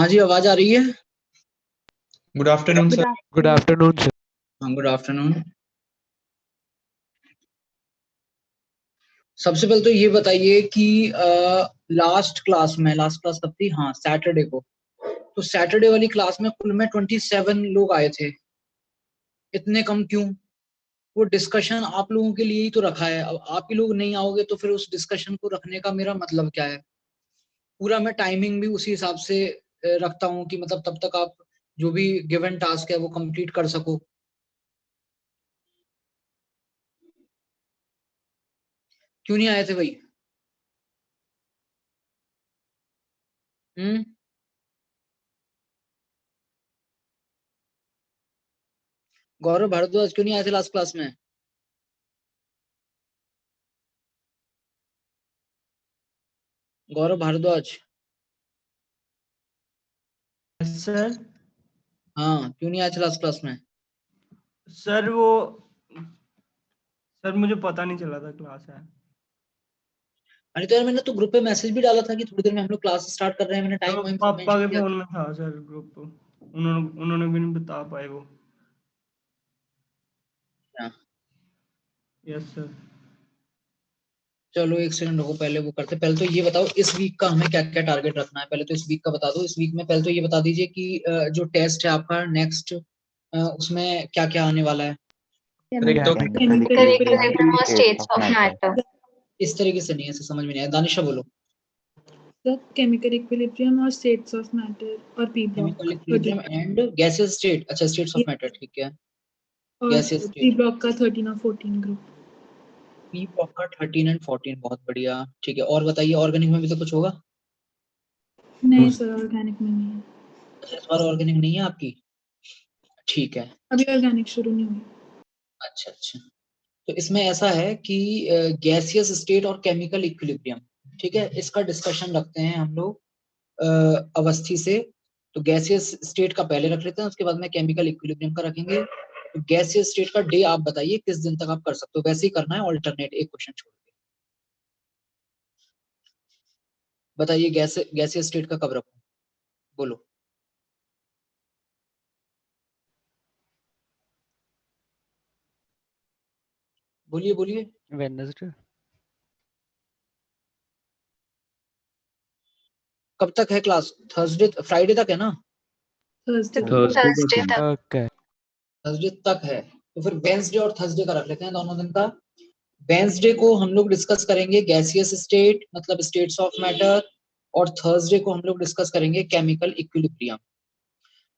हाँ जी, आवाज आ रही है? Good afternoon sir. Good afternoon sir. हाँ, गुड आफ्टरनून। सबसे पहले तो ये बताइए कि लास्ट क्लास कब थी? हाँ, सैटरडे को। तो सैटरडे वाली क्लास में कुल में 27 लोग आए थे। इतने कम क्यों? वो डिस्कशन आप लोगों के लिए ही तो रखा है। अब आप ही लोग नहीं आओगे तो फिर उस डिस्कशन को रखने का मेरा मतलब क्या है? पूरा मैं टाइमिंग भी उसी हिसाब से रखता हूँ कि मतलब तब तक आप जो भी गिवन टास्क है वो कंप्लीट कर सको। क्यों नहीं आए थे भाई? हम्म। गौरव भारद्वाज क्यों नहीं आए थे लास्ट क्लास में? गौरव भारद्वाज। सर हाँ, क्यों नहीं आए थे लास्ट क्लास में? सर वो सर मुझे पता नहीं चला था क्लास है। अरे तो यार, मैंने तो ग्रुप पे मैसेज भी डाला था कि थोड़ी देर में हम लोग क्लास स्टार्ट कर रहे हैं। मैंने टाइम तो वाइम सब पापा मेंशन के किया था। फोन में था सर ग्रुप, उन्होंने भी नहीं बता पाए वो। हाँ। Yes sir. चलो एक सेकंड रुको, पहले वो करते। पहले तो ये बताओ इस वीक का हमें क्या क्या टारगेट रखना है। पहले तो इस वीक का बता दो। इस वीक में पहले तो ये बता दीजिए कि जो टेस्ट है आपका नेक्स्ट, उसमें क्या क्या आने वाला है। Chemical equilibrium or states of matter. इस तरीके से नहीं, ऐसे समझ में नहीं आया। दानिशा बोलो। The chemical equilibrium or states of matter or P block chemical equilibrium and gaseous state. अच्छा, स्टेट्स ऑफ मैटर, ठीक है। और गैसियस P स्टेट। block का 13 और 14 ग्रुप। पी ब्लॉक का 13 एंड 14, बहुत बढ़िया, ठीक है। और बताइए, ऑर्गेनिक में भी तो कुछ होगा? नहीं सर, ऑर्गेनिक में नहीं है। अच्छा, इस बार ऑर्गेनिक नहीं है आपकी, ठीक है। अभी ऑर्गेनिक शुरू नहीं हुई। अच्छा अच्छा। तो इसमें ऐसा है कि गैसियस स्टेट और केमिकल इक्विलिब्रियम, ठीक है, इसका डिस्कशन रखते हैं हम लोग अवस्थी से। तो गैसियस स्टेट का पहले रख लेते हैं, उसके बाद में केमिकल इक्विलिब्रियम का रखेंगे। तो गैसियस स्टेट का डे आप बताइए किस दिन तक आप कर सकते हो। वैसे ही करना है, ऑल्टरनेट, एक क्वेश्चन छोड़ के। बताइए गैसियस स्टेट का कब रखूं, बोलो। बोलिए बोलिए। वेडनेसडे। कब तक है क्लास? थर्सडे फ्राइडे तक है ना? थर्सडे थर्सडे तक। तक है। थर्सडे तक है, तो फिर वेंसडे और थर्सडे का रख लेते हैं, दोनों दिन का। वेंसडे को हम लोग डिस्कस करेंगे गैसियस स्टेट, मतलब स्टेट्स ऑफ मैटर, और थर्सडे को हम लोग डिस्कस करेंगे केमिकल इक्विलिब्रियम।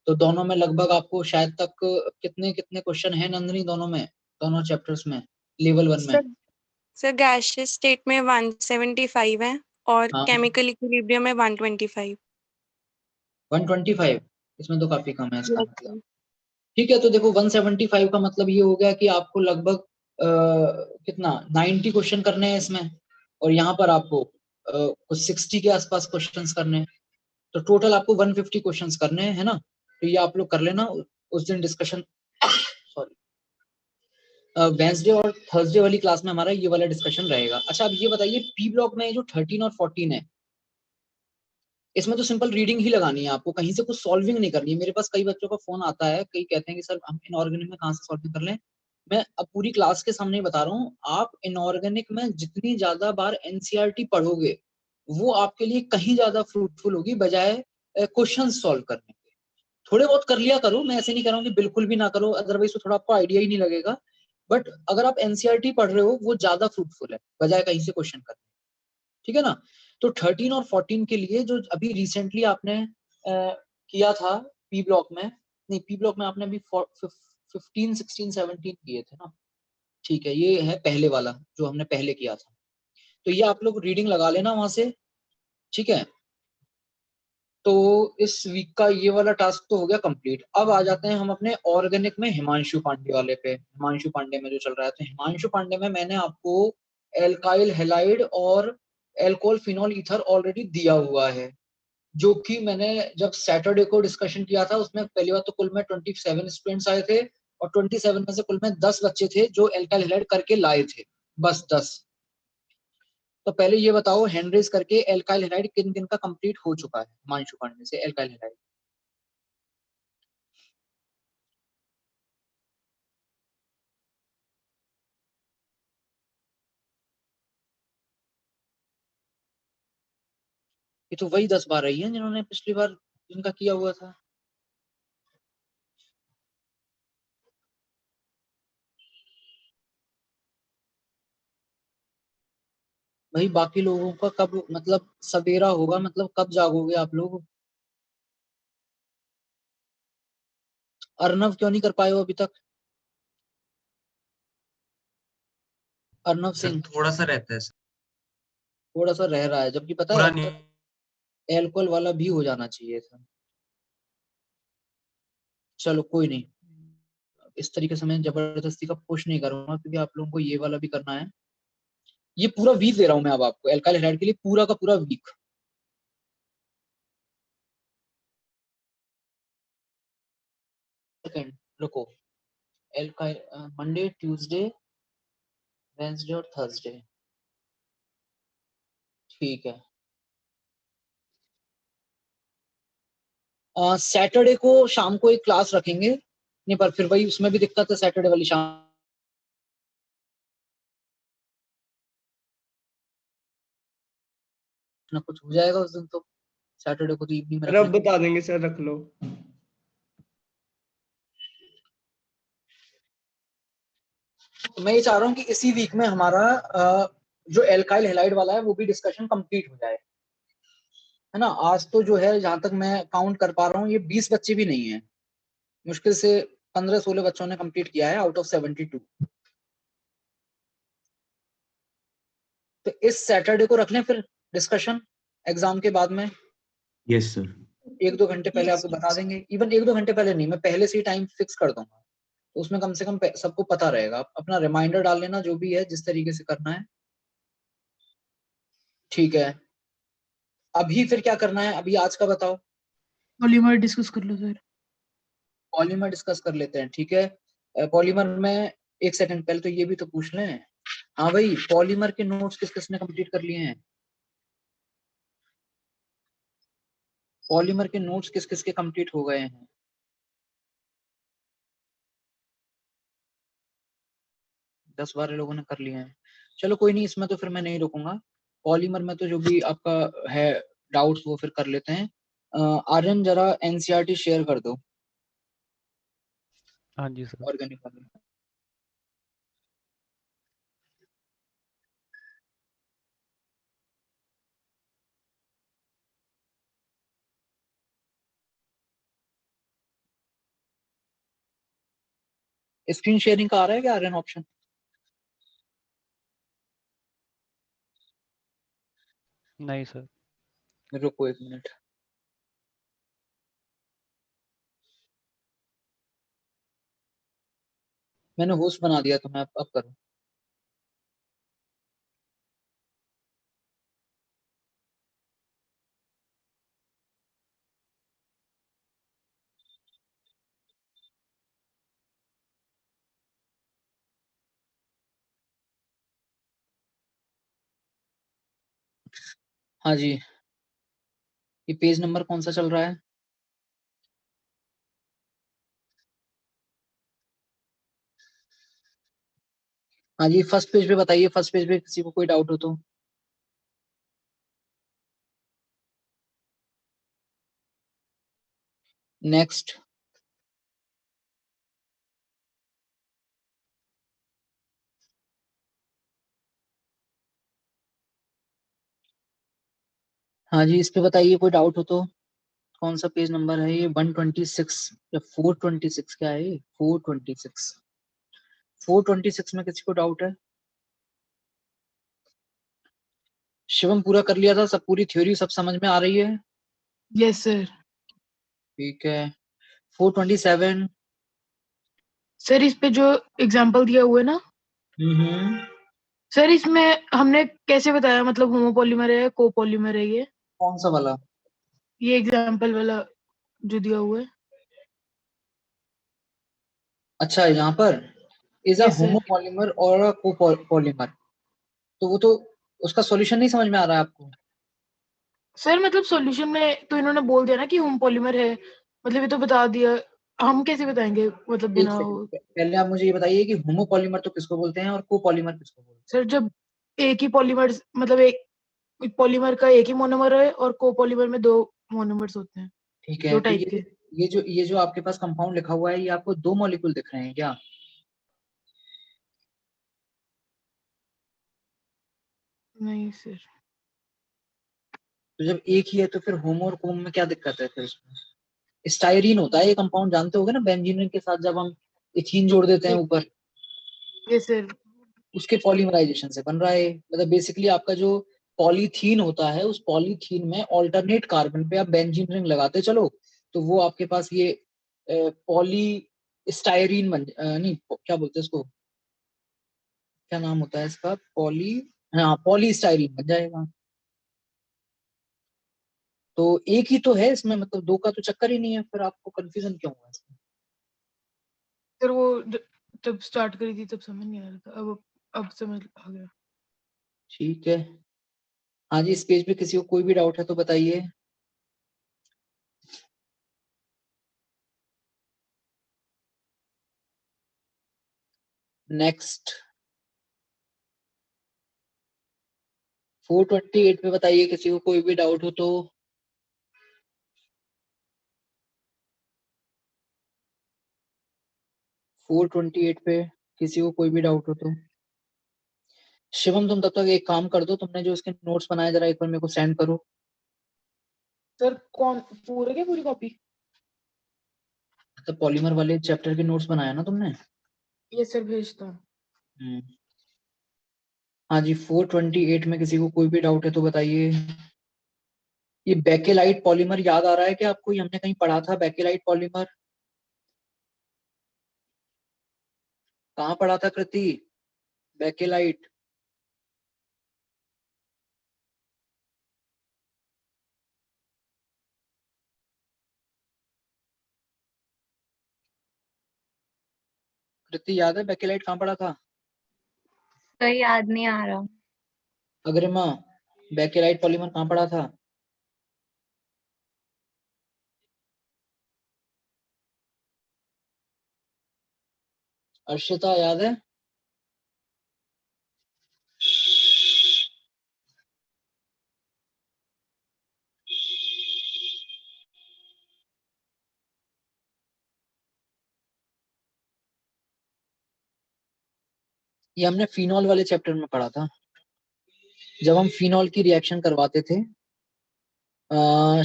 तो दोनों में लगभग आपको शायद तक कितने कितने क्वेश्चन हैं नंदनी, दोनों में, दोनों चैप्टर्स में, लेवल 1 में? सर गैसियस स्टेट में 175 है और हाँ, केमिकल इक्विलिब्रियम में 125। 125, इसमें तो काफी कम है इसका Yes, मतलब। sir. ठीक है, तो देखो 175 का मतलब ये हो गया कि आपको लगभग कितना 90 क्वेश्चन करने हैं इसमें, और यहाँ पर आपको कुछ 60 के आसपास क्वेश्चंस करने हैं। तो टोटल आपको 150 क्वेश्चंस करने हैं, है ना? तो ये आप लोग कर लेना उस दिन डिस्कशन। सॉरी, वेंसडे और थर्सडे वाली क्लास में हमारा ये वाला डिस्कशन रहेगा। अच्छा, अब ये बताइए पी ब्लॉक में जो 13 और 14 है, इसमें तो सिंपल रीडिंग ही लगानी है आपको, कहीं से कुछ सॉल्विंग नहीं करनी है। मेरे पास कई बच्चों का फोन आता है, कई कहते हैं कि सर हम इनऑर्गेनिक में कहाँ से सॉल्विंग कर लें। मैं अब पूरी क्लास के सामने ही बता रहा हूँ, आप इनऑर्गेनिक में जितनी ज्यादा बार एनसीईआरटी पढ़ोगे वो आपके लिए कहीं ज्यादा फ्रूटफुल होगी बजाय क्वेश्चन सॉल्व करने के। थोड़े बहुत कर लिया करो, मैं ऐसे नहीं कह रहा हूँ कि बिल्कुल भी ना करो, अदरवाइज तो थोड़ा आपको आइडिया ही नहीं लगेगा। बट अगर आप एनसीईआरटी पढ़ रहे हो वो ज्यादा फ्रूटफुल है बजाय कहीं से क्वेश्चन करने, ठीक है ना? तो 13 और 14 के लिए जो अभी रिसेंटली आपने किया था पी ब्लॉक में, नहीं पी ब्लॉक में आपने अभी 15 16 17 किए थे ना, ठीक है, ये है पहले वाला जो हमने पहले किया था। तो ये आप लोग रीडिंग लगा लेना वहां से, ठीक है। तो इस वीक का ये वाला टास्क तो हो गया कंप्लीट। अब आ जाते हैं हम अपने ऑर्गेनिक में हिमांशु पांडे वाले पे। हिमांशु पांडे में जो चल रहा है, तो हिमांशु पांडे में मैंने आपको एल्काइल हैलाइड और एल्कोहल फिनॉल ईथर ऑलरेडी दिया हुआ है, जो कि मैंने जब सैटरडे को डिस्कशन किया था उसमें पहली बार तो कुल में 27 स्टूडेंट्स आए थे, और 27 में से कुल में 10 बच्चे थे जो एल्काइल हैलाइड करके लाए थे, बस 10। तो पहले ये बताओ, हेनरीज करके एल्काइल हैलाइड किन किन का कंप्लीट हो चुका है हिमांशु पांडे से? एल्काइल हैलाइड ये तो वही 10-12 ही हैं जिन्होंने पिछली बार जिनका किया हुआ था। भाई बाकी लोगों का कब मतलब सवेरा होगा, मतलब कब जागोगे आप लोग? अर्नव क्यों नहीं कर पाए हो अभी तक? अर्नव सिंह थोड़ा सा रहता है सर, थोड़ा सा रह रहा है, जबकि पता है पूरा अब नहीं। तक एल्कोहल वाला भी हो जाना चाहिए था। चलो कोई नहीं, इस तरीके से मैं जबरदस्ती का पुश नहीं करूंगा, क्योंकि आप लोगों को ये वाला भी करना है। ये पूरा वीक दे रहा हूं मैं अब आपको एल्काइल हैलाइड के लिए, पूरा का पूरा वीक। सेकंड रुको, एल्काइल मंडे, ट्यूसडे, वेंसडे और थर्सडे, ठीक है। सैटरडे को शाम को एक क्लास रखेंगे, नहीं पर फिर वही उसमें भी दिक्कत है, सैटरडे वाली शाम ना कुछ हो जाएगा उस दिन, तो सैटरडे को तो इवनिंग में रख सर अब लेंगे। बता देंगे सर, रख लो। तो मैं ये चाह रहा हूँ कि इसी वीक में हमारा जो एल्काइल हैलाइड वाला है वो भी डिस्कशन कंप्लीट हो जाए, है ना। आज तो जो है, जहां तक मैं काउंट कर पा रहा हूँ, ये 20 बच्चे भी नहीं है, मुश्किल से 15-16 बच्चों ने कंप्लीट किया है आउट ऑफ 72। तो इस सैटरडे को रख लें फिर डिस्कशन एग्जाम के बाद में। Yes sir. 1-2 घंटे पहले आपको बता देंगे, इवन 1-2 घंटे पहले नहीं, मैं पहले से ही टाइम फिक्स कर दूंगा, तो उसमें कम से कम सबको पता रहेगा। आप अपना रिमाइंडर डाल लेना, जो भी है जिस तरीके से करना है, ठीक है। अभी फिर क्या करना है, अभी आज का बताओ। पॉलीमर डिस्कस कर लो सर। पॉलीमर डिस्कस कर लेते हैं, ठीक है। पॉलीमर में एक सेकंड पहले तो ये भी तो पूछ लें। हाँ भाई, पॉलीमर के नोट्स किस किसने कंप्लीट कर लिए हैं? पॉलीमर के नोट्स किस किस के कंप्लीट हो गए हैं? 10-12 लोगों ने कर लिए हैं। चलो कोई नहीं, इसमें तो फिर मैं नहीं रुकूंगा। पॉलीमर में तो जो भी आपका है डाउट्स वो फिर कर लेते हैं। आर्यन जरा एनसीईआरटी शेयर कर दो हाँ जी सर। ऑर्गेनिक वाले। स्क्रीन शेयरिंग का आ रहा है क्या आर्यन ऑप्शन? नहीं सर। रुको 1 मिनट। मैंने होस्ट बना दिया तुम्हें, अब करो। हाँ जी, ये पेज नंबर कौन सा चल रहा है? हाँ जी, फर्स्ट पेज पे बताइए, फर्स्ट पेज पे किसी को कोई डाउट हो तो। नेक्स्ट। हाँ जी, इस पे बताइए कोई डाउट हो तो। कौन सा पेज नंबर है ये? 126 या 426? क्या है ये? 426। 426 में किसी को डाउट है? शिवम पूरा कर लिया था सब, पूरी थ्योरी सब समझ में आ रही है? Yes sir. ठीक है। 427। सर इस पे जो एग्जांपल दिया हुआ है ना हम्म। सर, इसमें हमने कैसे बताया, मतलब होमोपॉलीमर है कोपॉलीमर है कौन सा वाला? ये एग्जांपल वाला जो दिया हुआ है? अच्छा, यहाँ पर is a yes sir. Homopolymer और अ कोपॉलीमर, तो वो तो उसका सॉल्यूशन नहीं समझ में आ रहा है आपको? सर मतलब सॉल्यूशन में तो इन्होंने बोल दिया ना कि होम पॉलीमर है, मतलब ये तो बता दिया, हम कैसे बताएंगे मतलब एक बिना सेकंड, पहले आप मुझे ये बताइए कि होमोपॉलीमर तो किसको बोलते हैं और कोपॉलीमर किसको बोलते हैं? सर जब एक ही पॉलीमर मतलब एक पॉलीमर का एक ही मोनोमर है और कोपॉलीमर में 2 मोनोमर्स होते हैं, ठीक है, 2 तो टाइप के। ये जो आपके पास कंपाउंड लिखा हुआ है, ये आपको 2 मॉलिक्यूल दिख रहे हैं क्या? नहीं सर। तो जब एक ही है तो फिर होमो और कोम में क्या दिक्कत है फिर इसमें? स्टायरीन होता है ये कंपाउंड, जानते होगे ना, बेंजीन के साथ जब हम इथीन जोड़ देते हैं ऊपर, ये सर उसके पॉलीमराइजेशन से बन रहा है। मतलब बेसिकली आपका जो पॉलीथीन होता है, उस पॉलीथीन में ऑल्टरनेट कार्बन पे आप बेंजीन रिंग लगाते चलो, तो वो आपके पास ये पॉली स्टायरीन नहीं, क्या बोलते हैं इसको, क्या नाम होता है इसका, हाँ पॉली स्टायरीन बन जाएगा। तो एक ही तो है इसमें, मतलब 2 का तो चक्कर ही नहीं है, फिर आपको कंफ्यूजन क्यों हुआ इसमें? सर वो जब स्टार्ट करी थी तब समझ नहीं आ रहा था, अब समझ आ गया। ठीक है, हाँ जी, इस पेज पे किसी को कोई भी डाउट है तो बताइए। नेक्स्ट 428 पे बताइए, किसी को कोई भी डाउट हो तो। फोर 428 पे किसी को कोई भी डाउट हो तो। शिवम तुम तब तक एक काम कर दो, तुमने जो इसके नोट्स बनाए जरा एक बार मेरे को सेंड करो। सर कौन पूरे क्या पूरी कॉपी? मतलब पॉलीमर वाले चैप्टर के नोट्स बनाया ना तुमने? ये सर भेजता हूँ। हाँ जी, 428 में किसी को कोई भी डाउट है तो बताइए। ये बेकेलाइट पॉलीमर याद आ रहा है क्या आपको? ये हमने कहीं पढ़ा था बेकेलाइट पॉलीमर, कहाँ पढ़ा था कृति? बेकेलाइट कृति याद है बेकेलाइट कहाँ पढ़ा था? तो याद नहीं आ रहा। अग्रिमा, बेकेलाइट पॉलीमर कहाँ पढ़ा था? अर्षिता याद है? ये हमने फिनॉल वाले चैप्टर में पढ़ा था, जब हम फिनॉल की रिएक्शन करवाते थे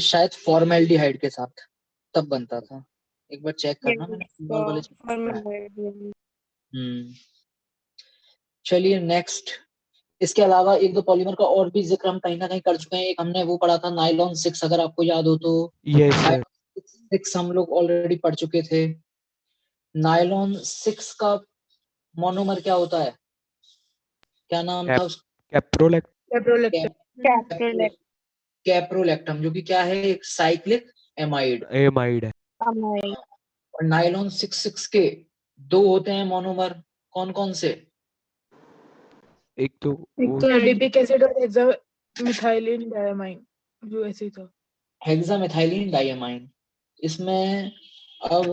शायद फॉर्मेल्डिहाइड के साथ, तब बनता था। एक बार चेक करना, मैंने फिनॉल वाले चैप्टर में पढ़ा है। चलिए नेक्स्ट, इसके अलावा एक दो पॉलीमर का और भी जिक्र हम कहीं ना कहीं कर चुके हैं। एक हमने वो पढ़ा था नाइलॉन 6, अगर आपको याद हो तो। Yes sir. नाइलॉन 6 हम लोग ऑलरेडी पढ़ चुके थे। नाइलॉन 6 का मोनोमर क्या होता है, क्या नाम था उसका? कैप्रोलेक्टम। कैप्रोलेक्टम, जो कि क्या है, एक साइक्लिक एमाइड। एमाइड है। और नाइलॉन 6 के 2 होते हैं मोनोमर, कौन कौन से? एक तो एक तो एडिपिक एसिड और हेक्सामिथाइलिन डायमाइन, जो ऐसे ही था। हेक्सामेथाइलिन डायमाइन। इसमें अब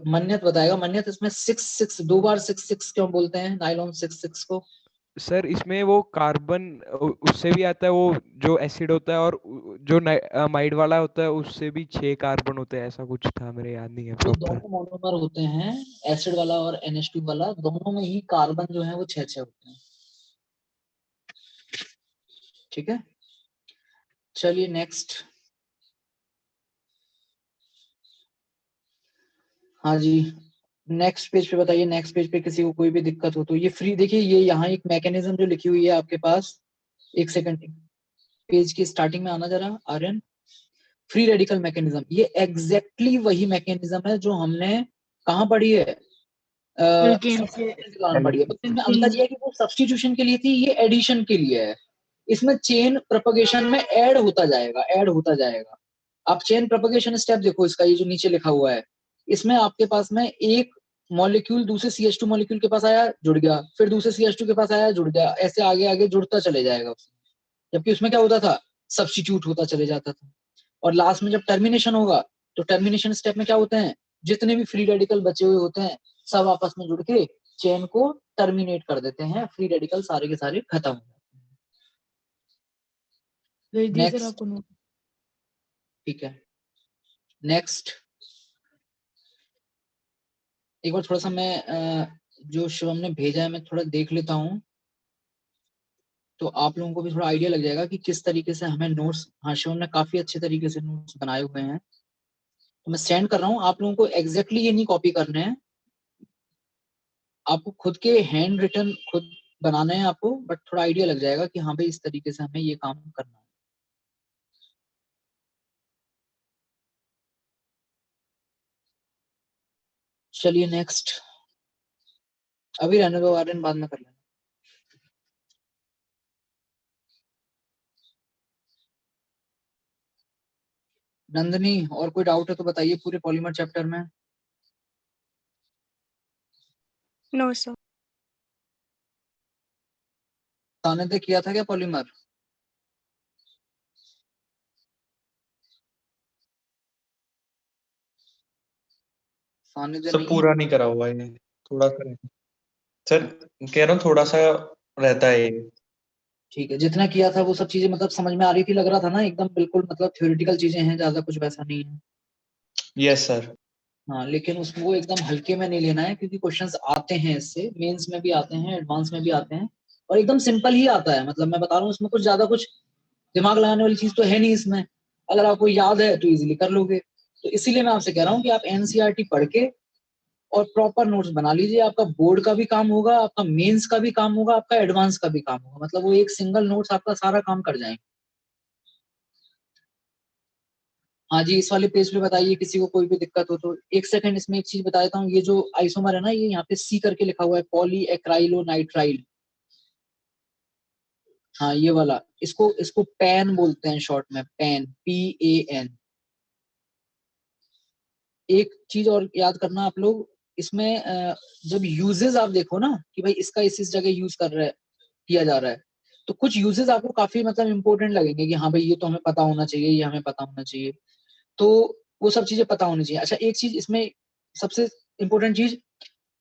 मन्यत बताएगा। मन्यत, इसमें 6 2 बार 6 क्यों बोलते हैं नाइलॉन 6 को? सर इसमें वो कार्बन उससे भी आता है, वो जो एसिड होता है, और जो अमाइड वाला होता है उससे भी 6 कार्बन होते हैं, ऐसा कुछ था, मेरे याद नहीं है ये प्रॉपर। दोनों मोनोमर होते हैं, एसिड वाला और NH2 वाला, दोनों में ही कार्बन जो है वो 6 होते हैं। ठीक है, चलिए नेक्स्ट। हाँ जी, नेक्स्ट पेज पे बताइए। नेक्स्ट पेज पे किसी को कोई भी दिक्कत हो तो ये फ्री, देखिए ये यहाँ एक मैकेनिज्म जो लिखी हुई है आपके पास, एक सेकंड, पेज की स्टार्टिंग में आना जरा आर्यन। फ्री रेडिकल मैकेनिज्म, ये एग्जैक्टली वही मैकेनिज्म है जो हमने कहाँ पढ़ी है, पढ़ी है। बस इसमें अंतर ये है कि वो सब्स्टिट्यूशन के लिए थी, ये एडिशन के लिए है। इसमें चेन प्रोपगेशन में ऐड होता जाएगा। आप चेन प्रोपगेशन स्टेप देखो इसका, ये जो नीचे लिखा हुआ है, इसमें आपके पास में एक मॉलिक्यूल दूसरे CH2 मॉलिक्यूल के पास आया, जुड़ गया, फिर दूसरे CH2 के पास आया, जुड़ गया, ऐसे आगे आगे जुड़ता चले जाएगा उसमें। जबकि उसमें क्या होता था, सब्स्टिट्यूट होता चले जाता था। और लास्ट में जब टर्मिनेशन होगा तो टर्मिनेशन स्टेप में क्या होते हैं, जितने भी फ्री रेडिकल बचे हुए होते हैं सब आपस में जुड़ के चेन को टर्मिनेट कर देते हैं, फ्री रेडिकल सारे के सारे खत्म हो जाते हैं। भेज दिए सर Next. आपको नोट। ठीक है, नेक्स्ट एक बार थोड़ा सा मैं जो शिवम ने भेजा है मैं थोड़ा देख लेता हूँ, तो आप लोगों को भी थोड़ा आइडिया लग जाएगा कि किस तरीके से हमें नोट्स, हाँ शिवम ने काफी अच्छे तरीके से नोट्स बनाए हुए हैं, तो मैं सेंड कर रहा हूँ। आप लोगों को एग्जैक्टली ये नहीं कॉपी करने हैं, आपको खुद के हैंड रिटन खुद बनाने हैं आपको, बट थोड़ा आइडिया लग जाएगा कि हाँ भाई इस तरीके से हमें ये काम करना है। चलिए नेक्स्ट, अभी रहने दो आर्यन, बाद में कर लेना। नंदनी और कोई डाउट है तो बताइए पूरे पॉलीमर चैप्टर में। No sir. सानिध्य किया था क्या पॉलीमर? सानिध्य सब नहीं पूरा नहीं करा हुआ है, थोड़ा सा सर कह रहा हूँ, थोड़ा सा रहता है ये। ठीक है, जितना किया था वो सब चीजें मतलब समझ में आ रही थी, लग रहा था ना एकदम बिल्कुल मतलब थ्योरेटिकल चीजें हैं, ज्यादा कुछ वैसा नहीं है। Yes sir. हाँ लेकिन उसको एकदम हल्के में नहीं लेना है, क्योंकि क्वेश्चंस आते हैं इससे, मेंस में भी आते हैं, एडवांस में भी आते हैं, और एकदम सिंपल ही आता है। मतलब मैं बता रहा हूँ इसमें कुछ ज्यादा कुछ दिमाग लगाने वाली चीज तो है नहीं इसमें, अगर आपको याद है तो इजीली कर लोगे। तो इसीलिए मैं आपसे कह रहा हूँ कि आप एनसीईआरटी पढ़ के और प्रॉपर नोट्स बना लीजिए, आपका बोर्ड का भी काम होगा, आपका मेंस का भी काम होगा, आपका एडवांस का भी काम होगा, मतलब वो एक सिंगल नोट्स आपका सारा काम कर जाएंगे। हाँ जी, इस वाले पेज पे बताइए किसी को कोई भी दिक्कत हो तो। एक सेकंड, इसमें एक चीज बता देता हूँ, ये जो आइसोमर है ना, ये यहाँ पे सी करके लिखा हुआ है, पॉली एक्राइलोनाइट्राइल। हाँ ये वाला, इसको इसको पैन बोलते हैं शॉर्ट में, पैन, PAN। एक चीज और याद करना आप लोग, इसमें जब यूजेस आप देखो ना कि भाई इसका इस जगह यूज कर रहा है, किया जा रहा है, तो कुछ यूजेस आपको काफी मतलब इंपॉर्टेंट लगेंगे कि हाँ भाई ये तो हमें पता होना चाहिए, ये हमें पता होना चाहिए, तो वो सब चीजें पता होनी चाहिए। अच्छा एक चीज इसमें सबसे इंपॉर्टेंट चीज,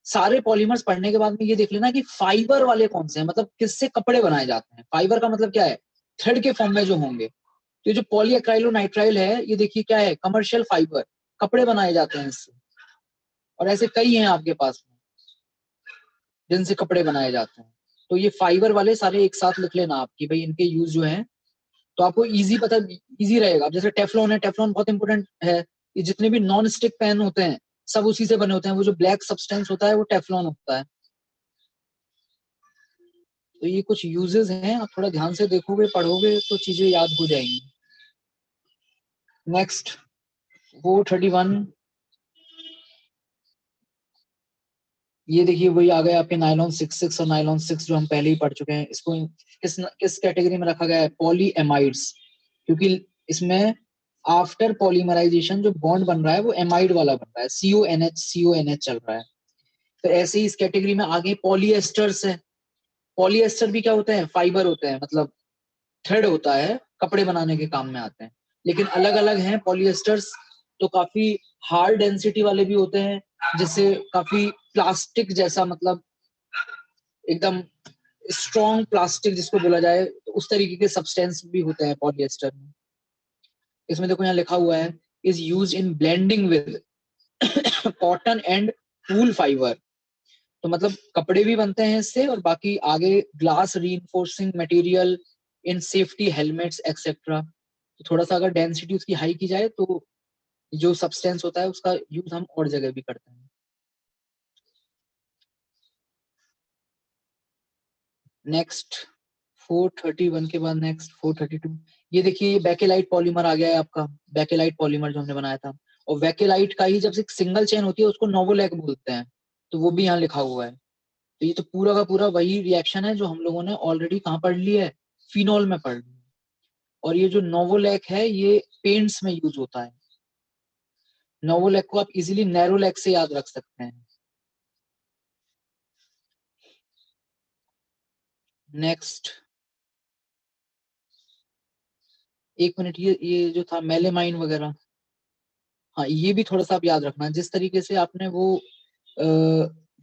सारे पॉलीमर्स पढ़ने के बाद में ये देख लेना कि फाइबर वाले कौन से हैं, मतलब किससे कपड़े बनाए जाते हैं। फाइबर का मतलब क्या है, थ्रेड के फॉर्म में जो होंगे। तो ये जो पॉलीएक्राइलोनाइट्राइल है, ये देखिए क्या है, कमर्शियल फाइबर, कपड़े बनाए जाते हैं इससे, और ऐसे कई हैं आपके पास में जिनसे कपड़े बनाए जाते हैं। तो ये फाइबर वाले सारे एक साथ लिख लेना आप कि भाई इनके यूज जो है, तो आपको इजी पता, इजी रहेगा। जैसे टेफ्लॉन है, टेफ्लॉन बहुत इंपॉर्टेंट है। ये जितने भी नॉन स्टिक पेन होते हैं सब उसी से बने होते हैं, वो जो ब्लैक सब्सटेंस होता है वो टेफ्लॉन होता है। तो ये कुछ यूजेस हैं, आप थोड़ा ध्यान से देखोगे पढ़ोगे तो चीजें याद हो जाएंगी। नेक्स्ट 431, ये देखिए वही आ गया आपके नायलॉन 66 और नायलॉन 6 जो हम पहले ही पढ़ चुके हैं। इसको किस कैटेगरी में रखा गया है, पॉलीएमाइड्स, क्योंकि इसमें आफ्टर पॉलीमराइजेशन जो बॉन्ड बन रहा है वो एमाइड वाला बन रहा है, CONH चल रहा है। तो ऐसे ही इस कैटेगरी में आगे पॉलीएस्टर्स है। पॉलीएस्टर भी क्या होते हैं, फाइबर होते हैं, मतलब थ्रेड होता है, कपड़े बनाने के काम में आते हैं, लेकिन अलग अलग हैं पॉलीएस्टर्स। तो काफी हार्ड डेंसिटी वाले भी होते हैं, जिससे काफी प्लास्टिक जैसा, मतलब एकदम स्ट्रॉन्ग प्लास्टिक जिसको बोला जाए, तो उस तरीके के सब्सटेंस भी होते हैं पॉलीएस्टर में। इसमें देखो यहाँ लिखा हुआ है, is use in blending with cotton and wool fibre. तो मतलब कपड़े भी बनते हैं इससे, और बाकी आगे glass reinforcing material in safety helmets etcetera. तो थोड़ा सा अगर डेंसिटी उसकी हाई की जाए तो जो सब्सटेंस होता है उसका यूज हम और जगह भी करते हैं। नेक्स्ट 431 के बाद नेक्स्ट 432, ये देखिए ये बेकेलाइट पॉलीमर आ गया है आपका, बेकेलाइट पॉलीमर जो हमने बनाया था। और बेकेलाइट का ही जब से सिंगल चेन होती है उसको नोवोलैक बोलते हैं, तो वो भी यहाँ लिखा हुआ है। तो ये तो पूरा का पूरा वही रिएक्शन है जो हम लोगों ने ऑलरेडी कहाँ पढ़ ली है, फिनॉल में पढ़ ली। और ये जो नोवोलैक है ये पेंट्स में यूज होता है। नोवोलैक को आप इजीली नैरोलैक से याद रख सकते हैं। नेक्स्ट एक मिनट, ये जो था मेलेमाइन वगैरह, हाँ ये भी थोड़ा सा आप याद रखना। जिस तरीके से आपने वो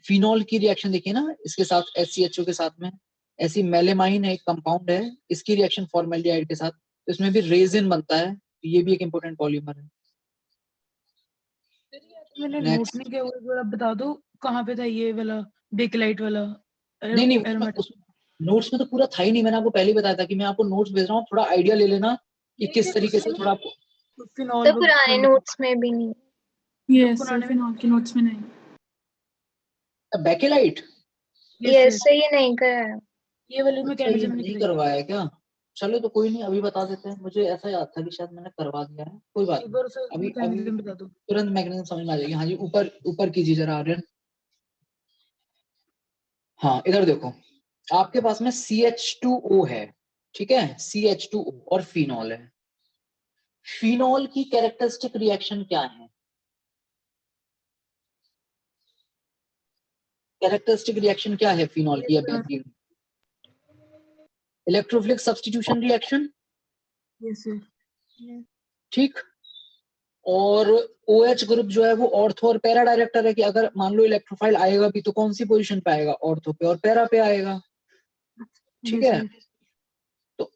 फिनॉल की रिएक्शन देखी है ना इसके साथ HCHO के साथ में, ऐसी मेलेमाइन एक कंपाउंड है, इसकी रिएक्शन फॉर्मेल्डिहाइड के साथ, तो इसमें भी रेजिन बनता है, तो ये भी एक इंपॉर्टेंट पॉलीमर है। मैंने Next. नोट नहीं किया हुआ, एक बार आप बता दो कहाँ पे था ये वाला बेकलाइट वाला नहीं aromatic? नोट्स में तो पूरा था ही नहीं, मैंने आपको पहले ही बताया था कि मैं आपको नोट्स भेज रहा हूँ, थोड़ा आइडिया ले लेना कि किस तरीके से थोड़ा आपको। फिनॉल सर पुराने नोट्स में भी नहीं। यस सर, पुराने फिनॉल के नोट्स में नहीं। बेकेलाइट यस सर, ये नहीं कराया। ये वाले में अच्छा, ये मैकेनिज्म नहीं नहीं करवाया क्या? चलो तो कोई नहीं, अभी बता देते हैं। मुझे ऐसा याद था कि शायद मैंने करवा दिया है, कोई बात एक नहीं। बार सर अभी मैकेनिज्म बता दो। तुरंत मैकेनिज्म समझ में आ जाएगी। हाँ जी, ऊपर ऊपर कीजिए जरा आर्यन। हाँ इधर देखो, आपके पास में CH2O है, ठीक है, CH2O और फिनॉल है। फिनॉल की कैरेक्टरिस्टिक रिएक्शन क्या है? कैरेक्टरिस्टिक रिएक्शन क्या है फिनॉल की या benzene? Electrophilic substitution reaction, yes sir. ठीक। और OH ग्रुप जो है वो ऑर्थो और पैरा डायरेक्टर है, कि अगर मान लो इलेक्ट्रोफाइल आएगा भी तो कौन सी पोजीशन पे आएगा? ऑर्थो पे और पैरा पे आएगा, ठीक है। तो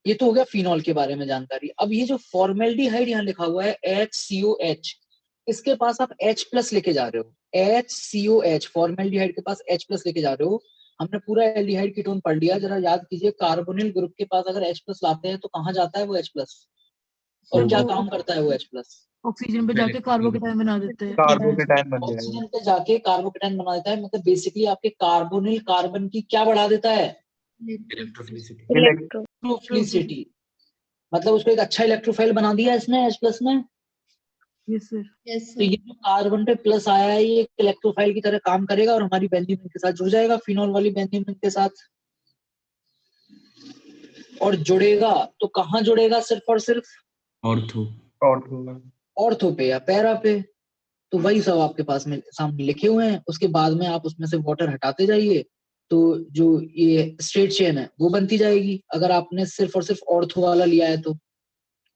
ये तो हो गया फिनॉल के बारे में जानकारी। अब ये जो फॉर्मेल्डिहाइड यहाँ लिखा हुआ है HCOH, इसके पास आप H+ लेके जा रहे हो, HCOH, फॉर्मेल्डिहाइड के पास H+ लेके जा रहे हो। हमने पूरा एल्डिहाइड कीटोन पढ़ लिया, जरा याद कीजिए, कार्बोनिल ग्रुप के पास अगर H+ लाते हैं तो कहाँ जाता है वो H+, और क्या काम करता है वो H+? ऑक्सीजन पे जाके कार्बोकेटाइन बना देते हैं। कार्बोकेटाइन बन जाएगा। ऑक्सीजन पे जाके कार्बोकेटाइन बना देता है, मतलब बेसिकली आपके कार्बोनिल कार्बन की क्या बढ़ा देता है? Electro electrophilicity. मतलब उसको एक अच्छा इलेक्ट्रोफाइल बना दिया इसने H+ ने। Yes sir. तो ये जो कार्बन पे प्लस आया है ये एक इलेक्ट्रोफाइल की तरह काम करेगा और हमारी बेंजीन के साथ जुड़ जाएगा, फिनॉल वाली बेंजीन के साथ। और जुड़ेगा तो कहाँ जुड़ेगा? सिर्फ और सिर्फ ऑर्थो पे या पैरा पे। तो वही सब आपके पास में सामने लिखे हुए हैं। उसके बाद में आप उसमें से वाटर हटाते जाइए तो जो ये स्ट्रेट चेन है वो बनती जाएगी, अगर आपने सिर्फ और सिर्फ ऑर्थो वाला लिया है तो।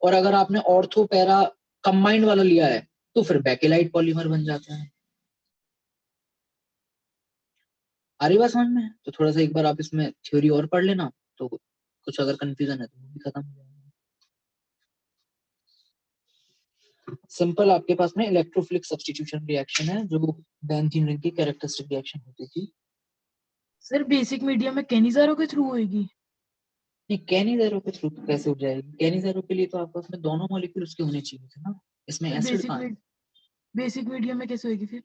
और अगर आपने ऑर्थो पैरा कंबाइंड वाला लिया है तो फिर बेकेलाइट पॉलीमर बन जाता है। आ रही बात समझ में? तो थोड़ा सा एक बार आप इसमें थ्योरी और पढ़ लेना, तो कुछ अगर कंफ्यूजन है तो वो भी खत्म हो जाएगा। सिंपल आपके पास में इलेक्ट्रोफिलिक सब्स्टिट्यूशन रिएक्शन है जो बेंजीन रिंग की कैरेक्टरिस्टिक रिएक्शन होती थी। सर बेसिक मीडियम में कैनिजारो के थ्रू होएगी? नहीं, कैनिज़ेरो के थ्रू कैसे हो जाएगी? कैनिज़ेरो के लिए तो आपके पास में दोनों मॉलिक्यूल उसके होने चाहिए थे ना, इसमें एसिड कहाँ है? बेसिक मीडियम में कैसे होएगी फिर?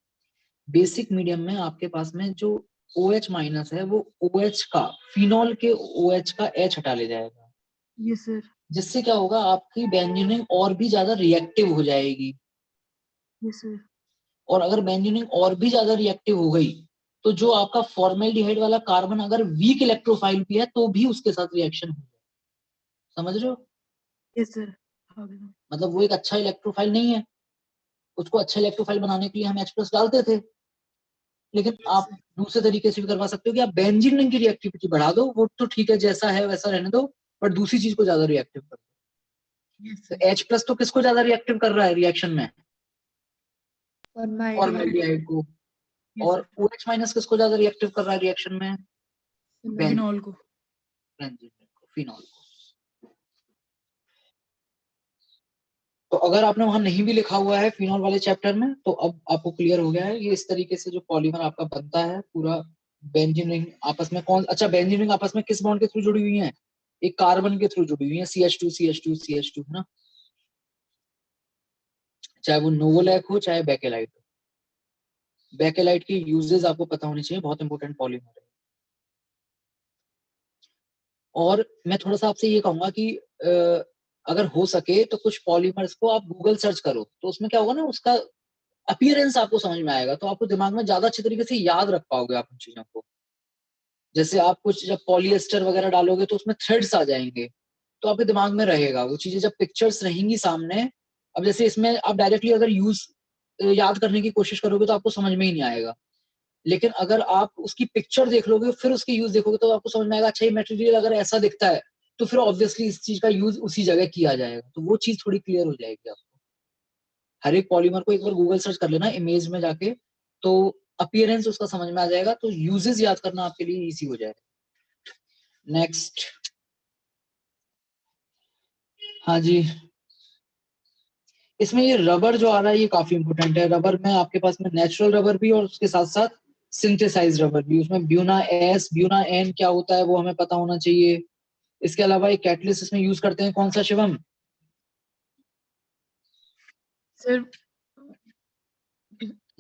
बेसिक मीडियम में आपके पास में जो OH- है वो OH का, फिनॉल के OH का H हटा ले जाएगा, यस सर। जिससे क्या होगा, आपकी बेंजीनिंग और भी ज्यादा रिएक्टिव हो जाएगी। Yes sir. और और अगर बेंजीनिंग और भी ज्यादा रिएक्टिव हो गई तो जो आपका फॉर्मेल्डिहाइड वाला कार्बन अगर वीक इलेक्ट्रोफाइल भी है तो भी उसके साथ रिएक्शन हो जाए। समझ रहे हो? Yes sir. मतलब वो एक अच्छा इलेक्ट्रोफाइल नहीं है, उसको अच्छा इलेक्ट्रोफाइल बनाने के लिए हम H+ डालते थे, लेकिन आप दूसरे तरीके से भी करवा सकते हो कि आप बेंजीन रिंग की रिएक्टिविटी बढ़ा दो, वो तो ठीक है जैसा है वैसा रहने दो, पर दूसरी चीज को ज्यादा रिएक्टिव कर दो। तो H+ तो किसको ज्यादा रिएक्टिव कर रहा है रिएक्शन में? फॉर्मेल्डिहाइड को। और OH- किसको ज्यादा रिएक्टिव कर रहा है रिएक्शन में? फिनॉल को। बेंजीन को, फिनॉल को। तो अगर आपने वहां नहीं भी लिखा हुआ है फिनॉल वाले चैप्टर में तो अब आपको क्लियर हो गया है ये इस तरीके से जो पॉलीमर आपका बनता है पूरा। बेंजीन रिंग आपस में कौन, अच्छा बेंजीन रिंग आपस में किस बॉन्ड के थ्रू जुड़ी हुई है? एक कार्बन के थ्रू जुड़ी हुई है, CH2 CH2 CH2, है ना। चाहे वो नोवोलैक हो चाहे बेकेलाइट हो। बेकेलाइट की यूजेस आपको पता होनी चाहिए, बहुत इंपॉर्टेंट पॉलीमर है। और मैं थोड़ा सा आपसे ये कहूंगा कि अगर हो सके तो कुछ पॉलीमर्स को आप गूगल सर्च करो, तो उसमें क्या होगा ना, उसका अपीयरेंस आपको समझ में आएगा, तो आपको दिमाग में ज्यादा अच्छे तरीके से याद रख पाओगे आप उन चीजों को। जैसे आप कुछ जब पॉलिएस्टर वगैरह डालोगे तो उसमें थ्रेड्स आ जाएंगे, तो आपके दिमाग में रहेगा वो चीजें, जब पिक्चर्स रहेंगी सामने। अब जैसे इसमें आप डायरेक्टली अगर याद करने की कोशिश करोगे तो आपको समझ में ही नहीं आएगा, लेकिन अगर आप उसकी पिक्चर देख लोगे फिर उसकी यूज देखोगे तो आपको समझ में आएगा, अच्छा ये मटेरियल अगर ऐसा दिखता है तो फिर ऑब्वियसली इस चीज का यूज उसी जगह किया जाएगा, तो वो चीज थोड़ी क्लियर हो जाएगी आपको। हर एक पॉलीमर को एक बार गूगल सर्च कर लेना इमेज में जाके, तो अपीयरेंस उसका समझ में आ जाएगा, तो यूजेस याद करना आपके लिए इजी हो जाएगा। नेक्स्ट, हाँ जी, इसमें ये रबर जो आ रहा है ये काफी इंपॉर्टेंट है। रबर में आपके पास में नेचुरल रबर भी और उसके साथ साथ सिंथेसाइज रबर भी। उसमें ब्यूना एस ब्यूना एन क्या होता है वो हमें पता होना चाहिए। इसके अलावा एक कैटलिस्ट इसमें यूज करते हैं कौन सा शिवम? सर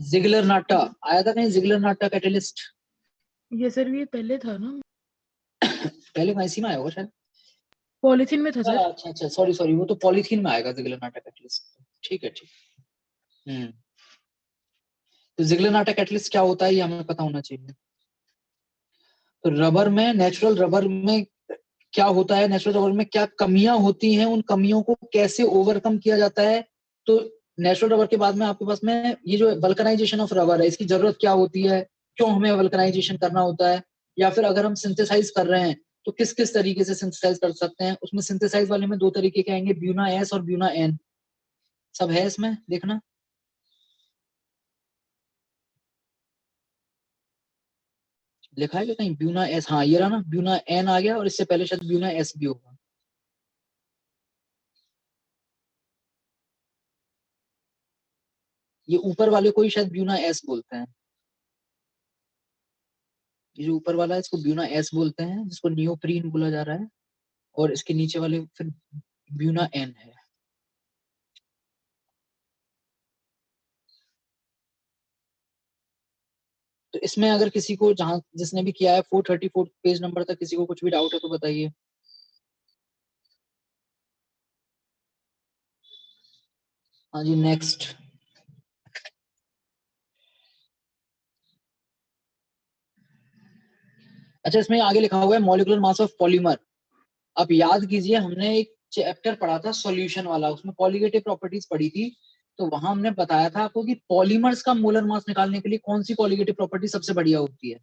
जिगलर नाटा आया था कहीं? जिगलर नाटा कैटलिस्ट ये सर ये पहले था ना, पहले मैसी में आया होगा शायद। पॉलिथीन में था सर। अच्छा अच्छा, सॉरी, वो तो पॉलीथीन में आएगा जिगलर नाटा कैटलिस्ट। ठीक है, ठीक। तो जिगलर नाटा कैटलिस्ट क्या होता है ये हमें पता होना चाहिए। तो रबर में, नेचुरल रबर में क्या होता है, नेचुरल रबर में क्या कमियां होती हैं, उन कमियों को कैसे ओवरकम किया जाता है। तो नेचुरल रबर के बाद में आपके पास में ये जो वल्कनाइजेशन ऑफ रबर है, इसकी जरूरत क्या होती है, क्यों हमें वल्कनाइजेशन करना होता है, या फिर अगर हम सिंथेसाइज कर रहे हैं तो किस किस तरीके से सिंथेसाइज कर सकते हैं। उसमें सिंथेसाइज वाले में दो तरीके के आएंगे, ब्यूना एस और ब्यूना एन। सब है इसमें, देखना। लिखा है क्या कहीं ब्यूना एस? हाँ ये रहा ना, ब्यूना एन आ गया, और इससे पहले शायद ब्यूना एस भी होगा। ये ऊपर वाले को ही शायद ब्यूना एस बोलते हैं। ये जो ऊपर वाला है इसको ब्यूना एस बोलते हैं, जिसको नियोप्रीन बोला जा रहा है, और इसके नीचे वाले फिर ब्यूना एन है। तो इसमें अगर किसी को, जहां जिसने भी किया है 434 पेज नंबर तक, किसी को कुछ भी डाउट है तो बताइए। हाँ जी, नेक्स्ट। अच्छा, इसमें आगे लिखा हुआ है मॉलिक्यूलर मास ऑफ पॉलीमर। आप याद कीजिए, हमने एक चैप्टर पढ़ा था सॉल्यूशन वाला, उसमें पॉलीगेटिव प्रॉपर्टीज पढ़ी थी। तो वहां हमने बताया था आपको कि पॉलीमर्स का मोलर मास निकालने के लिए कौन सी पॉलीगेटिव प्रॉपर्टी सबसे बढ़िया होती है।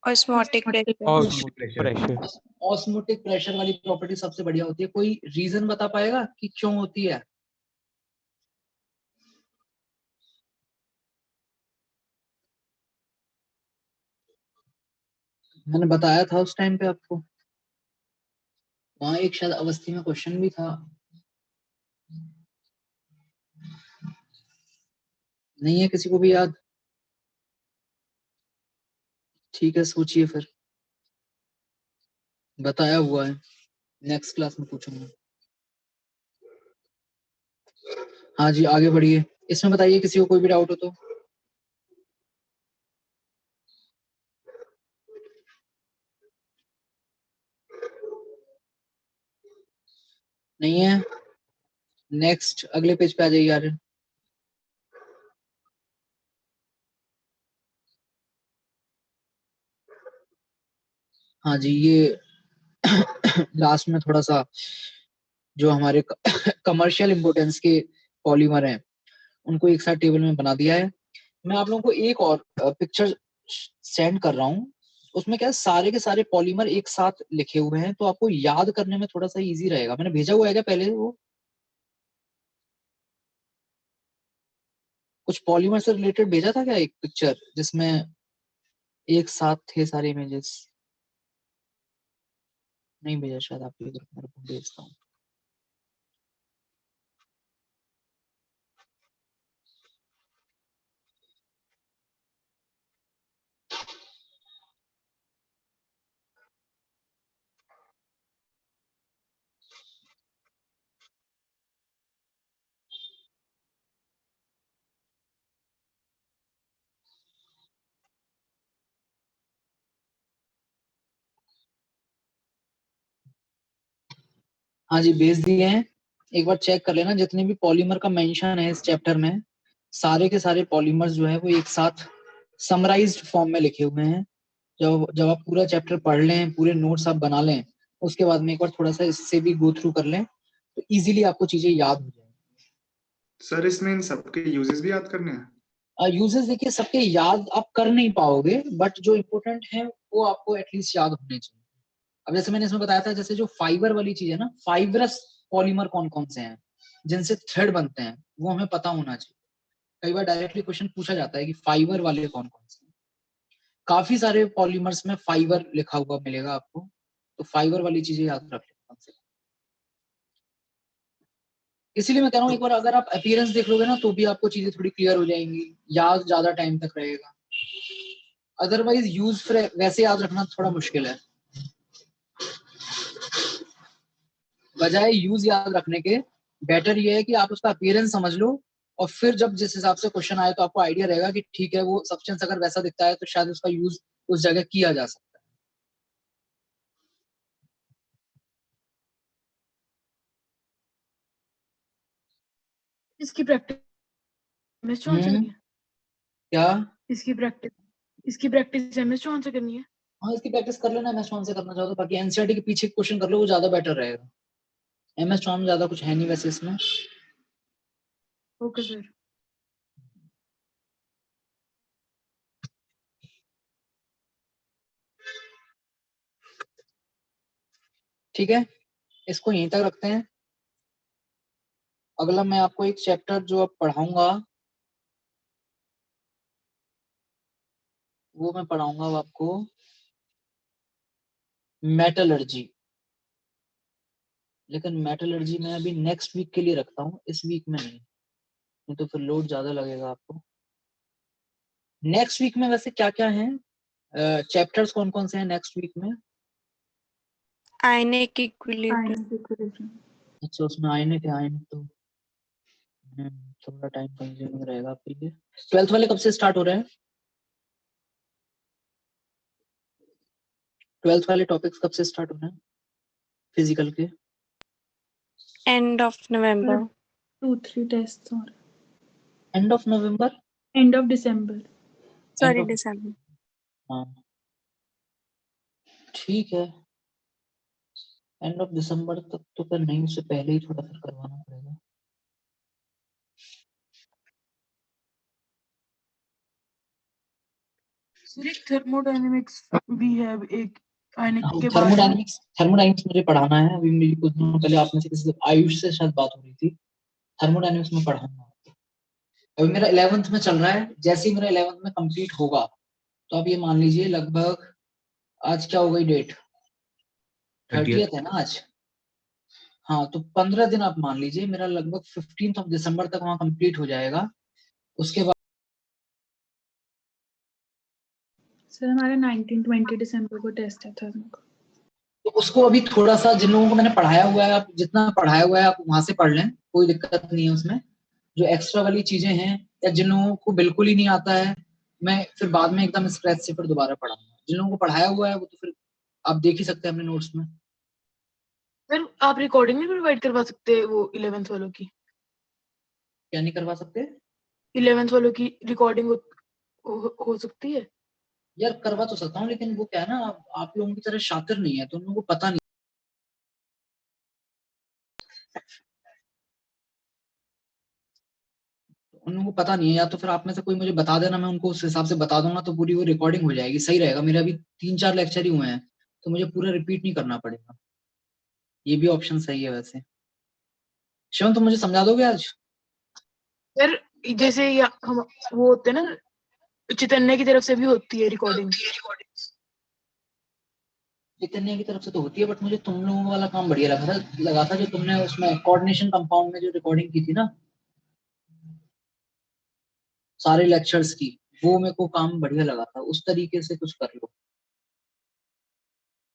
Osmotic pressure. Osmotic pressure. Osmotic pressure वाली प्रॉपर्टी सबसे बढ़िया होती है। कोई रीजन बता पाएगा कि क्यों होती है? मैंने बताया था उस टाइम पे आपको, वहां एक शायद अवस्थी में क्वेश्चन भी था। नहीं है किसी को भी याद? ठीक है, सोचिए फिर। बताया हुआ है, नेक्स्ट क्लास में पूछूंगा। हाँ जी, आगे बढ़िए। इसमें बताइए किसी को कोई भी डाउट हो तो। नहीं है? नेक्स्ट, अगले पेज पे आ जाइए यार। हाँ जी, ये लास्ट में थोड़ा सा जो हमारे कमर्शियल इंपोर्टेंस के पॉलीमर हैं उनको एक साथ टेबल में बना दिया है। मैं आप लोगों को एक और पिक्चर सेंड कर रहा हूँ। उसमें क्या है, सारे के सारे पॉलीमर एक साथ लिखे हुए हैं, तो आपको याद करने में थोड़ा सा इजी रहेगा। मैंने भेजा हुआ है क्या पहले? वो कुछ पॉलीमर से रिलेटेड भेजा था क्या, एक पिक्चर जिसमें एक साथ थे सारे इमेजेस? नहीं भेजा शायद, आपके ग्रुप में भेजता हूँ। हाँ जी, भेज दिए हैं। एक बार चेक कर लेना, जितने भी पॉलीमर का मेंशन है इस चैप्टर में, सारे के सारे पॉलीमर्स जो है वो एक साथ समराइज्ड फॉर्म में लिखे हुए हैं। जब जब आप पूरा चैप्टर पढ़ लें, पूरे नोट्स आप बना लें, उसके बाद में एक बार थोड़ा सा इससे भी गो थ्रू कर लें, तो इजीली आपको चीजें याद हो जाएंगी। सर इसमें इन सबके यूजेस भी याद करने हैं? यूजेस देखिए, सबके याद आप कर नहीं पाओगे, बट जो इम्पोर्टेंट है वो आपको एटलीस्ट याद होने चाहिए। अब जैसे मैंने इसमें बताया था, जैसे जो फाइबर वाली चीज है ना, फाइबरस पॉलीमर कौन कौन से हैं जिनसे थ्रेड बनते हैं, वो हमें पता होना चाहिए। कई बार डायरेक्टली क्वेश्चन पूछा जाता है कि फाइबर वाले कौन कौन से हैं। काफी सारे पॉलीमर्स में फाइबर लिखा हुआ मिलेगा आपको, तो फाइबर वाली चीजें याद रख लेना। इसीलिए मैं कह रहा हूँ एक बार अगर आप अपीयरेंस देख लोगे ना तो भी आपको चीजें थोड़ी क्लियर हो जाएंगी, याद ज्यादा टाइम तक रहेगा। अदरवाइज यूज वैसे याद रखना थोड़ा मुश्किल है। बजाय यूज याद रखने के बेटर ये है कि आप उसका अपीयरेंस समझ लो, और फिर जब जिस हिसाब से क्वेश्चन आए तो आपको आइडिया रहेगा कि ठीक है वो सब्सटेंस अगर वैसा दिखता है तो शायद उसका यूज उस जगह किया जा सकता है। इसकी प्रैक्टिस एमएस चौहान से करनी है। क्या? इसकी प्रैक्टिस एमएस चौहान से करनी है। हाँ, इसकी प्रैक्टिस कर लेना एमएस चौहान से करना चाहो तो, बाकी एनसीईआरटी के पीछे क्वेश्चन कर लो, वो ज्यादा बेटर रहेगा। एमएस चौहान में ज्यादा कुछ है नहीं वैसे इसमें। Okay sir. ठीक है, इसको यहीं तक रखते हैं। अगला मैं आपको एक चैप्टर जो अब पढ़ाऊंगा वो मैं पढ़ाऊंगा अब आपको मेटलर्जी। लेकिन मेटलर्जी मैं अभी नेक्स्ट वीक के लिए रखता हूँ, इस वीक में नहीं तो फिर लोड ज्यादा लगेगा आपको। नेक्स्ट वीक में वैसे क्या क्या है चैप्टर्स, कौन कौन से हैं नेक्स्ट वीक में? Ionic equilibrium. Ionic equilibrium. अच्छा, उसमें आयने के आयन तो थोड़ा टाइम कंज्यूमिंग रहेगा आपके लिए। 12th वाले कब से स्टार्ट हो रहे हैं? 12th वाले टॉपिक्स कब से स्टार्ट हो रहे हैं फिजिकल के? End of November. 2-3 tests और end of November, end of December. Sorry दिसंबर। हाँ ठीक है, एंड ऑफ दिसंबर तक तो फिर नहीं, उससे पहले ही थोड़ा फिर करवाना पड़ेगा। सर एक थर्मोडायनेमिक्स भी है, एक आयनिक के बाद। थर्मोडायनेमिक्स मुझे पढ़ाना है। अभी मेरी कुछ दिनों पहले आप में से किसी आयुष से शायद बात हो रही थी, थर्मोडायनेमिक्स में पढ़ाऊंगा। अभी मेरा 11th में चल रहा है, जैसे ही मेरा 11th में कंप्लीट होगा तो आप ये मान लीजिए लगभग, आज क्या हो गई डेट, 30th है ना आज। हाँ, तो 15 दिन आप मान लीजिए, मेरा लगभग 15th ऑफ दिसंबर तक वहां कंप्लीट हो जाएगा। उसके बाद सर हमारे 19-20 दिसंबर को टेस्ट है थर्मो का। तो उसको अभी थोड़ा सा, जिन लोगों को मैंने पढ़ाया हुआ है, आप जितना पढ़ाया हुआ है आप वहां से पढ़ लें, कोई दिक्कत नहीं है उसमें। जो एक्स्ट्रा वाली चीजें हैं या जिन लोगों को बिल्कुल ही नहीं आता है, मैं फिर बाद में एकदम स्क्रैच से फिर दोबारा पढ़ाऊंगा। जिन लोगों को पढ़ाया हुआ है वो तो फिर आप देख ही सकते हैं अपने नोट्स में। सर आप रिकॉर्डिंग नहीं प्रोवाइड करवा सकते वो 11th वालों की? क्या नहीं करवा सकते? 11th वालों की रिकॉर्डिंग हो सकती है? यार करवा तो सकता हूँ, लेकिन वो क्या है ना, आप लोगों की तरह शातिर नहीं है तो उन लोगों को पता नहीं। उन लोगों को पता नहीं है, या तो फिर आप में से कोई मुझे बता देना, मैं उनको उस हिसाब से बता दूंगा तो पूरी वो रिकॉर्डिंग हो जाएगी, सही रहेगा। मेरे अभी 3-4 लेक्चर ही हुए हैं तो मुझे पूरा रिपीट नहीं करना पड़ेगा। ये भी ऑप्शन सही है वैसे। शिवम तुम मुझे समझा दोगे आज? सर जैसे हम वो होते हैं ना, चैतन्य की तरफ से भी होती है रिकॉर्डिंग। चैतन्य की तरफ से तो होती है, बट मुझे तुम लोगों वाला काम बढ़िया लगा था जो तुमने उसमें कोऑर्डिनेशन कंपाउंड में जो रिकॉर्डिंग की थी ना सारे लेक्चर्स की, वो मेरे को काम बढ़िया लगा था। उस तरीके से कुछ कर लो।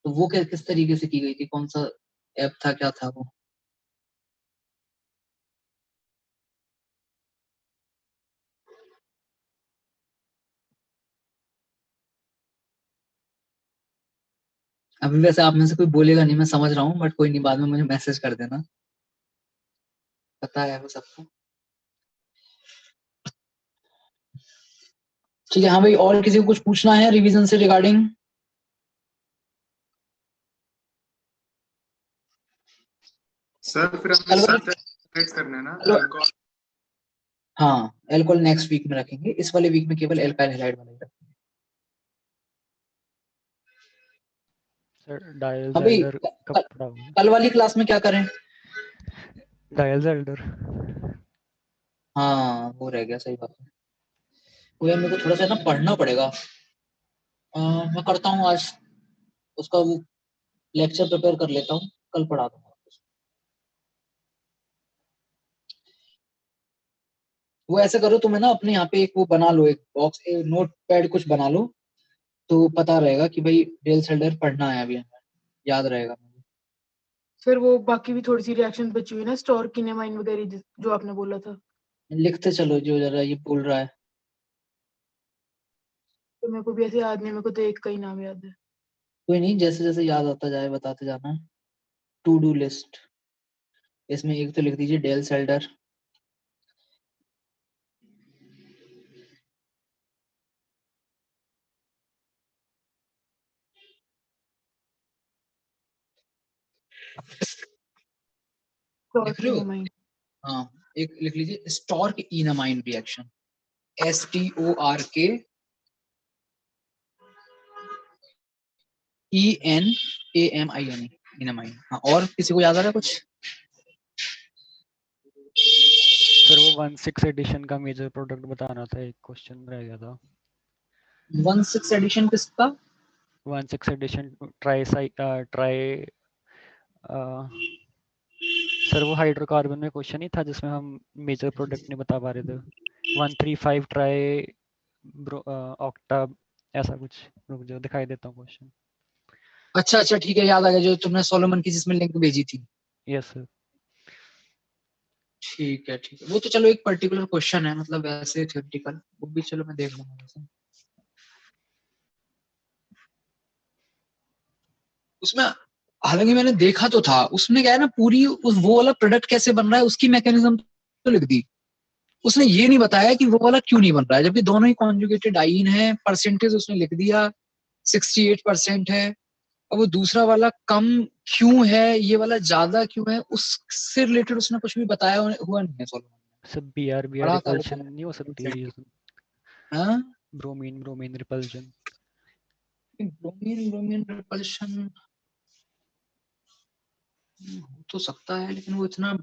तो वो किस तरीके से की गई थी, कौन सा ऐप था, क्या था वो? अभी वैसे आप में से कोई बोलेगा नहीं, मैं समझ रहा हूँ, बट कोई नहीं, बाद में मुझे मैसेज कर देना, पता है वो सबको। ठीक है, हाँ भाई, और किसी को कुछ पूछना है रिवीजन से रिगार्डिंग? सर फिर हमें स्लाइड्स करने हैं ना अल्कोहल? हाँ, एल्कोहल नेक्स्ट वीक में रखेंगे, इस वाले वीक में केवल एल्काइल हैलाइड वाला ही रखेंगे। सर डायल हाँ भाई, जेल्डर कब पढ़ाओगे? कल वाली क्लास में क्या करें? डायल जेल्डर। हाँ वो रह गया, सही बात है। वो यार मेरे को थोड़ा सा ना पढ़ना पड़ेगा। मैं करता हूँ आज उसका वो लेक्चर प्रिपेयर कर लेता हूँ, कल पढ़ा दूंगा। वो ऐसे करो, तुम्हें ना अपने यहाँ पे एक वो बना लो, एक बॉक्स, नोट पैड कुछ बना लो, तो पता रहेगा कि भाई डेल सेल्डर पढ़ना है अभी हमें, याद रहेगा मुझे। फिर वो बाकी भी थोड़ी सी रिएक्शन बची हुई ना, स्टोर किनेमाइन वगैरह जो आपने बोला था, लिखते चलो जो जरा ये बोल रहा है। तो मेरे को भी ऐसे याद नहीं, मेरे को तो एक का ही नाम याद है। कोई नहीं, जैसे जैसे याद आता जाए बताते जाना। टू डू लिस्ट, इसमें एक तो लिख दीजिए डेल सेल्डर। स्टोर लिख रहे हो? किनेमाइन। हाँ, एक लिख लीजिए स्टॉर्क इनामाइन रिएक्शन, STORK ENAMINE, इनामाइन। हाँ, और किसी को याद आ रहा है कुछ? सर वो 16 एडिशन का मेजर प्रोडक्ट बताना था, एक क्वेश्चन रह गया था। 16 एडिशन किसका? 16 एडिशन ट्राई सर वो हाइड्रोकार्बन में क्वेश्चन ही था जिसमें हम मेजर प्रोडक्ट नहीं बता पा रहे थे। 135 ट्राई ऑक्टा ऐसा कुछ। रुक जाओ दिखाई देता हूँ क्वेश्चन। अच्छा अच्छा ठीक है, याद आ गया, जो तुमने सोलोमन की जिसमें लिंक भेजी थी। Yes sir. ठीक है ठीक है, वो तो चलो एक पर्टिकुलर क्वेश्चन है, मतलब वैसे थ्योरेटिकल, वो भी चलो मैं देख लूंगा वैसे। उसमें हालांकि मैंने देखा तो था, उसमें क्या है ना, पूरी वो वाला प्रोडक्ट कैसे बन रहा है उसकी मैकेनिज्म तो लिख दी, उसने ये नहीं बताया कि वो वाला क्यों नहीं बन रहा है, जबकि दोनों ही कॉन्जुगेटेड आइन है। परसेंटेज उसने लिख दिया 68% है। अब वो दूसरा वाला कम क्यों है, ये वाला ज्यादा क्यों है, उससे रिलेटेड उसने कुछ भी बताया हुआ नहीं है सोलोमन ने। सर BR पढ़ा था वो रिपल्शन नहीं हो सकती है ये? हाँ, ब्रोमीन रिपल्शन। ब्रोमीन रिपल्शन हो तो सकता है, लेकिन वो इतना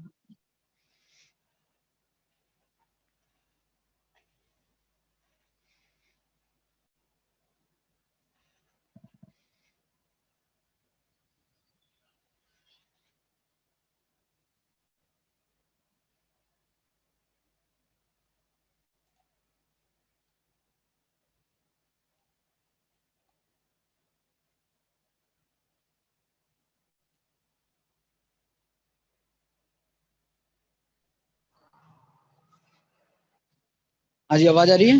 हाँ जी, आवाज आ रही है?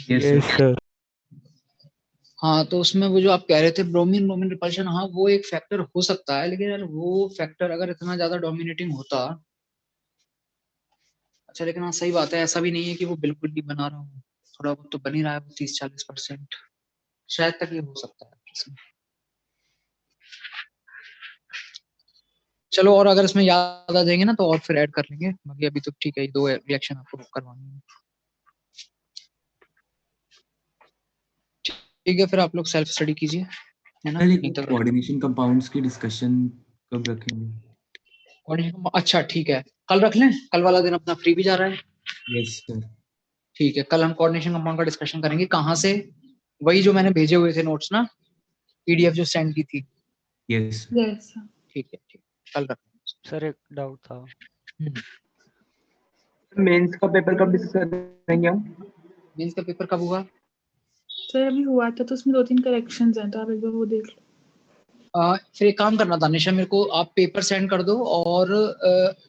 Yes sir. हाँ, तो उसमें वो जो आप कह रहे थे ब्रोमीन रिपल्शन, हाँ वो एक फैक्टर हो सकता है, लेकिन यार वो फैक्टर अगर इतना ज्यादा डोमिनेटिंग होता, अच्छा, लेकिन हाँ सही बात है, ऐसा भी नहीं है कि वो बिल्कुल भी बना रहा हूँ, थोड़ा बहुत तो बन ही रहा है, 30-40% शायद तक ये हो सकता है इसमें। चलो, और अगर इसमें याद आ जाएंगे ना तो और फिर ऐड कर लेंगे, बाकी अभी तो ठीक है, ये 2 रिएक्शन आपको करवानी है। ठीक है, फिर आप लोग सेल्फ स्टडी कीजिए, है ना? कोऑर्डिनेशन कंपाउंड्स की डिस्कशन कब रखेंगे? अच्छा ठीक है, कल रख लें, कल वाला दिन अपना फ्री भी जा रहा है। Yes sir. ठीक है, कल हम कोऑर्डिनेशन कंपाउंड का डिस्कशन करेंगे। कहाँ से? वही जो मैंने भेजे हुए थे नोट्स ना, PDF जो सेंड की थी। यस यस ठीक है, ठीक, कल रखेंगे। सर एक डाउट था। मेंस का पेपर कब डिस्कस करेंगे हम? मेंस का पेपर कब हुआ? सर अभी हुआ था, तो उसमें 2-3 करेक्शंस हैं, तो आप एक बार वो देख लो। फिर एक काम करना था निशा, मेरे को आप पेपर सेंड कर दो, और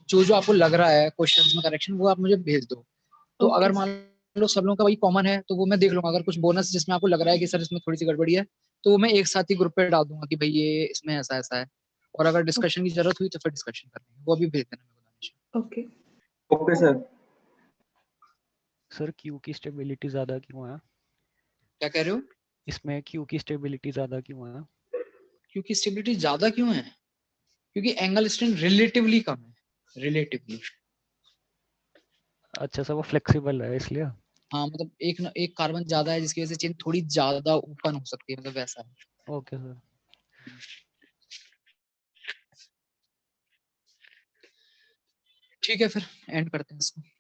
जो जो आपको लग रहा है क्वेश्चंस में करेक्शन, वो आप मुझे भेज दो। तो Okay, अगर मान लो सब लोगों का वही कॉमन है तो वो मैं देख लूंगा, अगर कुछ बोनस जिसमें आपको लग रहा है कि सर इसमें थोड़ी सी गड़बड़ी है, तो वो मैं एक साथ ही ग्रुप पे डाल दूंगा कि भाई ये इसमें ऐसा ऐसा है, और अगर डिस्कशन की जरूरत हुई तो फिर डिस्कशन कर लेंगे, वो अभी भेज देना मेरे को Nisha. Okay. Okay sir. Sir Q की स्टेबिलिटी ज्यादा क्यों है? क्या कह रहे हो? इसमें Q की स्टेबिलिटी ज्यादा क्यों है? क्योंकि स्टेबिलिटी ज्यादा क्यों है? क्योंकि एंगल स्ट्रेंथ रिलेटिवली कम है, रिलेटिवली। अच्छा सर, वो फ्लेक्सिबल है इसलिए। हाँ, मतलब एक कार्बन ज्यादा है जिसकी वजह से चेन थोड़ी ज्यादा ओपन हो सकती है, मतलब वैसा है। Okay sir. ठीक है, फिर एंड करते हैं इसको।